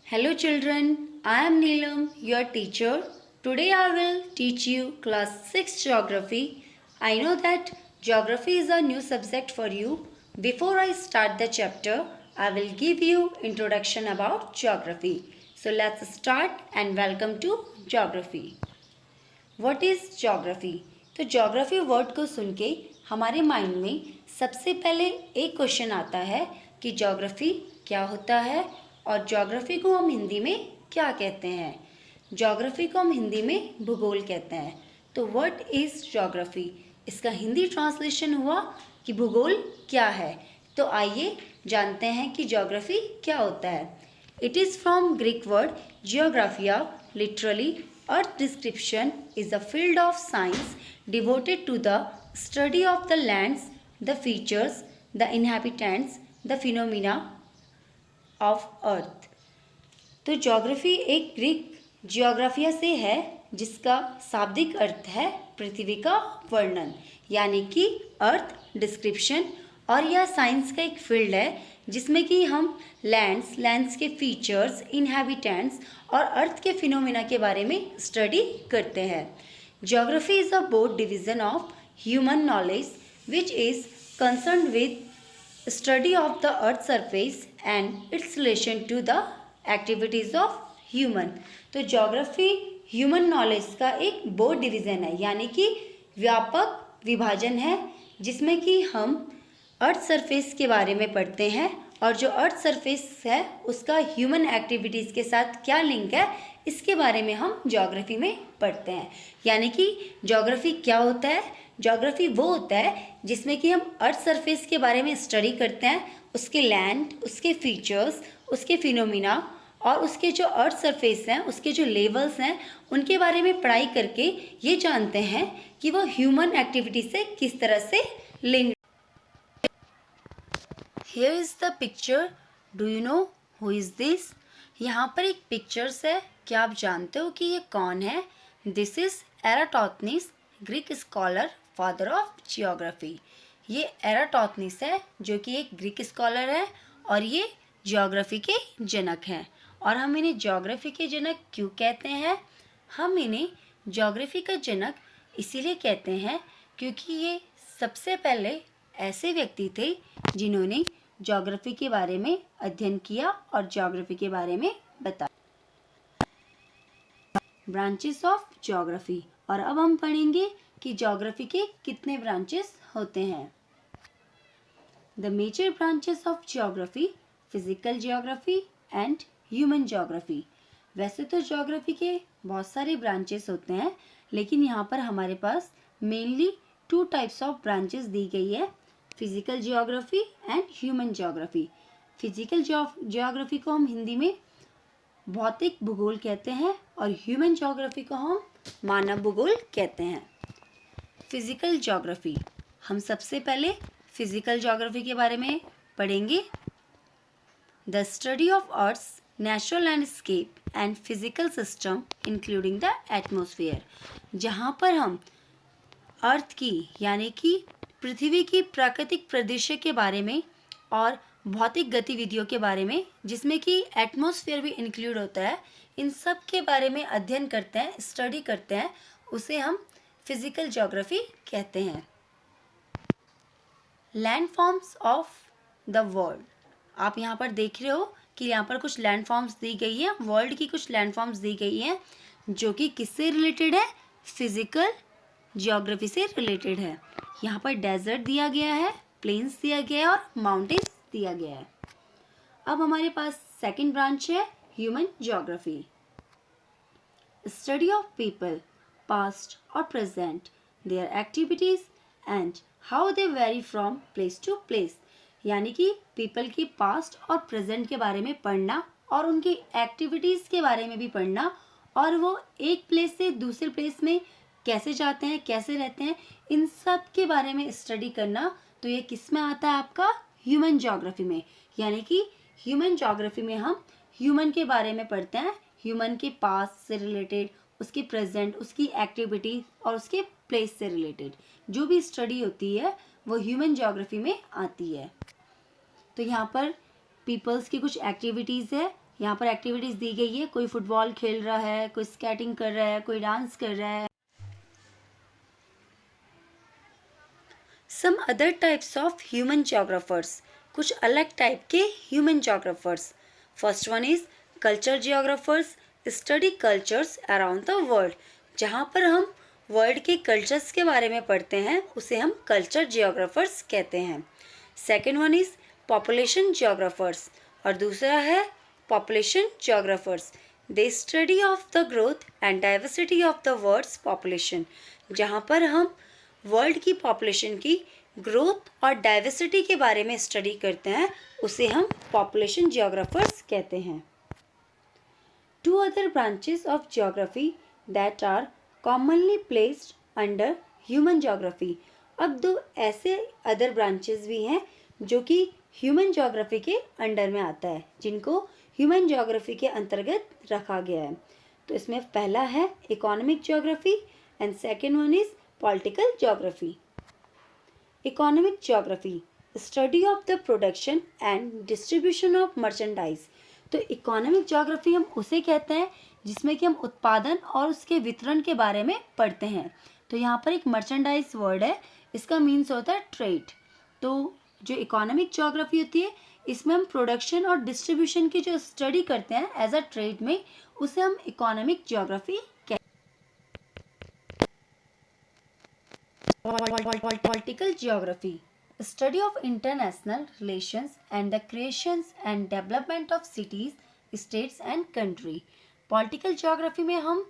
Hello children, I am Neelam, your teacher. Today I will teach you class 6 geography. I know that geography is a new subject for you. Before I start the chapter, I will give you introduction about geography. So let's start and welcome to geography. What is geography. तो geography word को सुन के हमारे mind में सबसे पहले एक question आता है कि ज्योग्राफी क्या होता है और ज्योग्राफी को हम हिंदी में क्या कहते हैं। ज्योग्राफी को हम हिंदी में भूगोल कहते हैं। तो व्हाट इज़ ज्योग्राफी, इसका हिंदी ट्रांसलेशन हुआ कि भूगोल क्या है। तो आइए जानते हैं कि ज्योग्राफी क्या होता है। It is from Greek word geographia, literally Earth description is a field of science devoted to the study of the lands, the features, the inhabitants, the phenomena of earth। तो ज्योग्राफी एक Greek जियोग्राफिया से है जिसका शाब्दिक अर्थ है पृथ्वी का वर्णन, यानी कि अर्थ डिस्क्रिप्शन। और यह साइंस का एक फील्ड है जिसमें कि हम लैंड्स के फीचर्स, इनहैबिटेंट्स और अर्थ के फिनोमिना के बारे में स्टडी करते हैं। Geography is a board division of human knowledge which is concern with study of the earth surface and its relation to the activities of human. तो ज्योग्राफी ह्यूमन नॉलेज का एक बोर्ड डिवीज़न है, यानी कि व्यापक विभाजन है जिसमें कि हम अर्थ सरफेस के बारे में पढ़ते हैं और जो अर्थ सरफेस है उसका ह्यूमन एक्टिविटीज़ के साथ क्या लिंक है इसके बारे में हम ज्योग्राफी में पढ़ते हैं। यानी कि ज्योग्राफी क्या होता है, ज्योग्राफी वो होता है जिसमें कि हम अर्थ सरफेस के बारे में स्टडी करते हैं, उसके लैंड, उसके फीचर्स, उसके फिनोमिना और उसके जो अर्थ सरफेस हैं, उसके जो लेवल्स हैं, उनके बारे में पढ़ाई करके ये जानते हैं कि वो ह्यूमन एक्टिविटी से किस तरह से link. Here is the picture. Do you know who is this? यहाँ पर एक पिक्चर्स है, क्या आप जानते हो कि ये कौन है? This is Eratosthenes, Greek scholar, father of geography. ये एराटोथनीस है जो कि एक ग्रीक स्कॉलर है और ये जियोग्राफी के जनक हैं। और हम इन्हें जियोग्राफी के जनक क्यों कहते हैं? हम इन्हें जियोग्राफी का जनक इसीलिए कहते हैं क्योंकि ये सबसे पहले ऐसे व्यक्ति थे जिन्होंने ज्योग्राफी के बारे में अध्ययन किया और ज्योग्राफी के बारे में बताया। Branches of geography. और अब हम पढ़ेंगे कि ज्योग्राफी के कितने ब्रांचेस होते हैं। The major branches of geography, physical geography and human geography. वैसे तो ज्योग्राफी के बहुत सारे ब्रांचेस होते हैं, लेकिन यहाँ पर हमारे पास मेनली 2 टाइप्स ऑफ ब्रांचेस दी गई है, physical geography and human geography. Physical geography को हम हिंदी में भौतिक भूगोल कहते हैं और ह्यूमन जियोग्राफी को हम मानव भूगोल कहते हैं। फिजिकल जियोग्राफी, हम सबसे पहले फिजिकल जियोग्राफी के बारे में पढ़ेंगे। The study of earth's natural landscape and physical system including the atmosphere, जहाँ पर हम अर्थ की यानी कि पृथ्वी की प्राकृतिक परिदृश्य के बारे में और भौतिक गतिविधियों के बारे में, जिसमें कि एटमॉस्फेयर भी इंक्लूड होता है, इन सब के बारे में अध्ययन करते हैं, स्टडी करते हैं, उसे हम फिजिकल ज्योग्राफी कहते हैं। लैंडफॉर्म्स ऑफ द वर्ल्ड, आप यहाँ पर देख रहे हो कि यहाँ पर कुछ लैंडफॉर्म्स दी गई है, वर्ल्ड की कुछ लैंडफॉर्म्स दी गई हैं जो कि किससे रिलेटेड है? फिजिकल जियोग्राफी से रिलेटेड है। यहाँ पर डेजर्ट दिया गया है, प्लेन्स दिया गया है और माउंटेन्स दिया गया है। अब हमारे पास सेकंड ब्रांच है human geography. Study of people past और present, their activities and how they vary from place to place, यानी कि पीपल की पास्ट और प्रेजेंट के बारे में पढ़ना और उनकी एक्टिविटीज़ के बारे में भी पढ़ना और वो एक प्लेस से दूसरे प्लेस में कैसे जाते हैं, कैसे रहते हैं, इन सब के बारे में स्टडी करना। तो ये किस में आता है? आपका ह्यूमन ज्योग्राफी में। यानी कि ह्यूमन ज्योग्राफी में हम ह्यूमन के बारे में पढ़ते हैं, ह्यूमन के पास्ट से रिलेटेड, उसके प्रेजेंट, उसकी एक्टिविटी और उसके प्लेस से रिलेटेड जो भी स्टडी होती है वो ह्यूमन ज्योग्राफी में आती है। तो यहाँ पर पीपल्स की कुछ एक्टिविटीज़ है यहाँ पर एक्टिविटीज़ दी गई है, कोई फुटबॉल खेल रहा है, कोई स्केटिंग कर रहा है, कोई डांस कर रहा है. Some other types of human geographers. कुछ अलग टाइप के human geographers. First one is culture geographers. Study cultures around the world. जहाँ पर हम वर्ल्ड के कल्चर्स के बारे में पढ़ते हैं उसे हम कल्चर जियोग्राफर्स कहते हैं. Second one is population geographers और दूसरा है population geographers. They study of the growth and diversity of the world's population. जहाँ पर हम वर्ल्ड की पॉपुलेशन की ग्रोथ और डाइवर्सिटी के बारे में स्टडी करते हैं उसे हम पॉपुलेशन जियोग्राफर्स कहते हैं. Two other branches of geography that are commonly placed under human geography. अब दो ऐसे अदर ब्रांचेस भी हैं जो कि ह्यूमन जियोग्राफी के अंडर में आता है, जिनको ह्यूमन जियोग्राफी के अंतर्गत रखा गया है. तो इसमें पहला है economic geography and second one is political geography. Economic geography study of the production and distribution of merchandise. तो इकोनॉमिक जियोग्राफी हम उसे कहते हैं जिसमें कि हम उत्पादन और उसके वितरण के बारे में पढ़ते हैं. तो यहाँ पर एक मर्चेंडाइज वर्ड है, इसका मीन्स होता है ट्रेड. तो जो इकोनॉमिक जियोग्राफी होती है इसमें हम प्रोडक्शन और डिस्ट्रीब्यूशन की जो स्टडी करते हैं एज अ ट्रेड में, उसे हम इकोनॉमिक जियोग्राफी कहते हैं. Political geography study of international relations and the creations and development of cities, states and country. Political geography में हम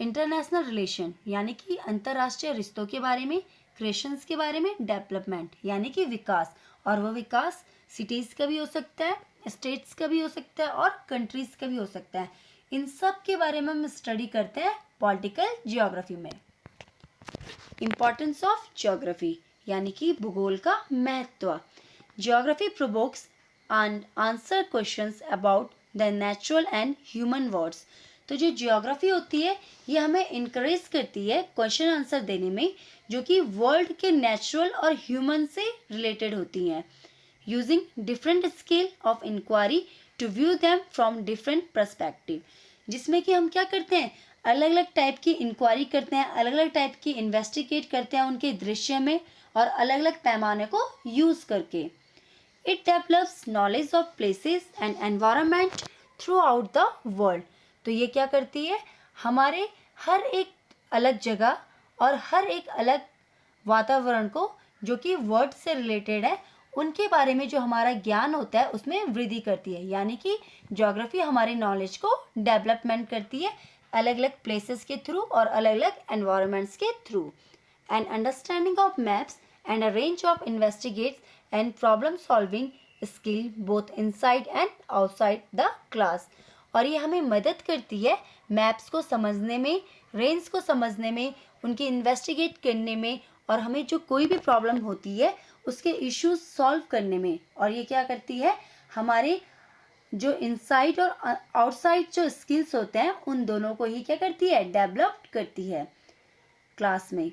इंटरनेशनल रिलेशन यानी कि अंतर्राष्ट्रीय रिश्तों के बारे में, क्रिएशंस के बारे में, डेवलपमेंट यानी कि विकास, और वो विकास सिटीज़ का भी हो सकता है, स्टेट्स का भी हो सकता है और कंट्रीज़ का भी हो सकता है. इन सब के बारे में हम स्टडी करते हैं पॉलिटिकल जियोग्राफी में. इम्पॉर्टेंस ऑफ जियोग्राफी यानी कि भूगोल का महत्व. Geography provokes and answer questions about the natural and human words. तो जो जियोग्राफी होती है ये हमें इनकरेज करती है क्वेश्चन आंसर देने में जो कि वर्ल्ड के नेचुरल और ह्यूमन से रिलेटेड होती हैं. Using different scale of inquiry to view them from different perspective. जिसमें कि हम क्या करते हैं, अलग अलग टाइप की इंक्वायरी करते हैं, अलग अलग टाइप की इन्वेस्टिगेट करते हैं उनके दृश्य में और अलग अलग पैमाने को यूज़ करके. It develops knowledge of places and environment throughout the world. तो ये क्या करती है, हमारे हर एक अलग जगह और हर एक अलग वातावरण को जो कि वर्ल्ड से रिलेटेड है उनके बारे में जो हमारा ज्ञान होता है उसमें वृद्धि करती है. यानी कि ज्योग्राफी हमारी नॉलेज को डेवलपमेंट करती है अलग अलग प्लेसेस के थ्रू और अलग अलग एनवायरनमेंट्स के through. And understanding of maps and a range of investigates and problem solving skill both inside and outside the class. और ये हमें मदद करती है मैप्स को समझने में, रेंज को समझने में, उनकी इन्वेस्टिगेट करने में और हमें जो कोई भी प्रॉब्लम होती है उसके इश्यूज सॉल्व करने में. और ये क्या करती है, हमारे जो इनसाइड और आउटसाइड जो स्किल्स होते हैं उन दोनों को ही क्या करती है, डेवलप करती है क्लास में.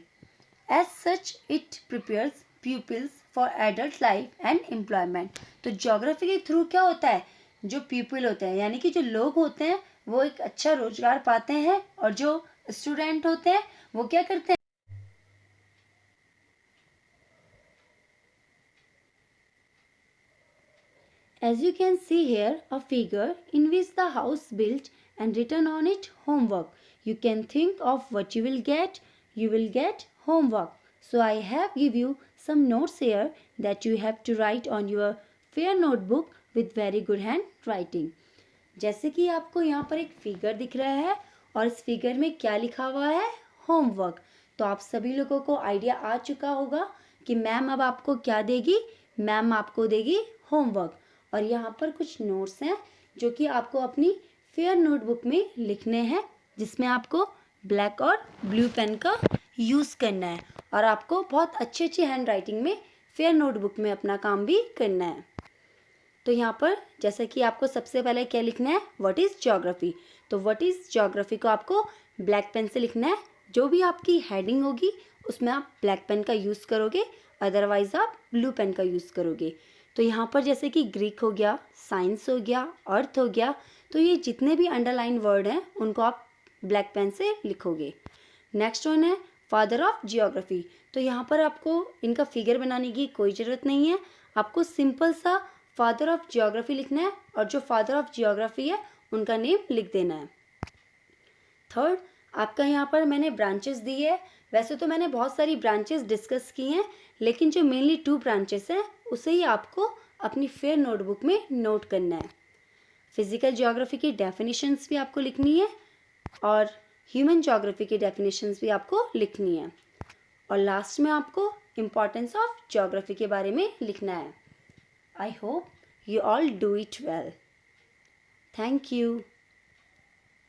As such it prepares pupils for adult life and employment. तो ज्योग्राफी के थ्रू क्या होता है, जो पीपल होते हैं यानी कि जो लोग होते हैं वो एक अच्छा रोजगार पाते हैं और जो स्टूडेंट होते हैं वो क्या करते हैं. As you can see here a figure in which the house built and written on it homework. You can think of what you will get. You will get homework. So I have give you some notes here that you have to write on your fair notebook with very good handwriting. जैसे कि आपको यहाँ पर एक figure दिख रहा है और इस फिगर में क्या लिखा हुआ है, होमवर्क. तो आप सभी लोगों को आइडिया आ चुका होगा कि मैम अब आपको क्या देगी, मैम आपको देगी होमवर्क. और यहाँ पर कुछ नोट्स हैं जो कि आपको अपनी फेयर नोटबुक में लिखने हैं, जिसमें आपको ब्लैक और ब्लू पेन का यूज़ करना है और आपको बहुत अच्छी अच्छी हैंड राइटिंग में फेयर नोटबुक में अपना काम भी करना है. तो यहाँ पर जैसे कि आपको सबसे पहले क्या लिखना है, व्हाट इज़ ज्योग्राफी. तो व्हाट इज़ ज्योग्राफी को आपको ब्लैक पेन से लिखना है. जो भी आपकी हेडिंग होगी उसमें आप ब्लैक पेन का यूज़ करोगे, अदरवाइज़ आप ब्लू पेन का यूज़ करोगे. तो यहाँ पर जैसे कि ग्रीक हो गया, साइंस हो गया, अर्थ हो गया, तो ये जितने भी अंडरलाइन वर्ड हैं उनको आप ब्लैक पेन से लिखोगे। नेक्स्ट वन है फादर ऑफ जियोग्राफी। तो यहाँ पर आपको इनका फिगर बनाने की कोई ज़रूरत नहीं है, आपको सिंपल सा फादर ऑफ जियोग्राफी लिखना है और जो फादर ऑफ जियोग्राफी है उनका नेम लिख देना है। थर्ड, आपका यहाँ पर मैंने ब्रांचेस दी है। वैसे तो मैंने बहुत सारी ब्रांचेस डिस्कस की हैं, लेकिन जो मेनली 2 ब्रांचेस हैं उसे ही आपको अपनी फेयर नोटबुक में नोट करना है। फिजिकल ज्योग्राफी की डेफिनेशंस भी आपको लिखनी है और ह्यूमन ज्योग्राफी की डेफिनेशंस भी आपको लिखनी है, और लास्ट में आपको इम्पॉर्टेंस ऑफ ज्योग्राफी के बारे में लिखना है। I hope you all do it well. Thank you.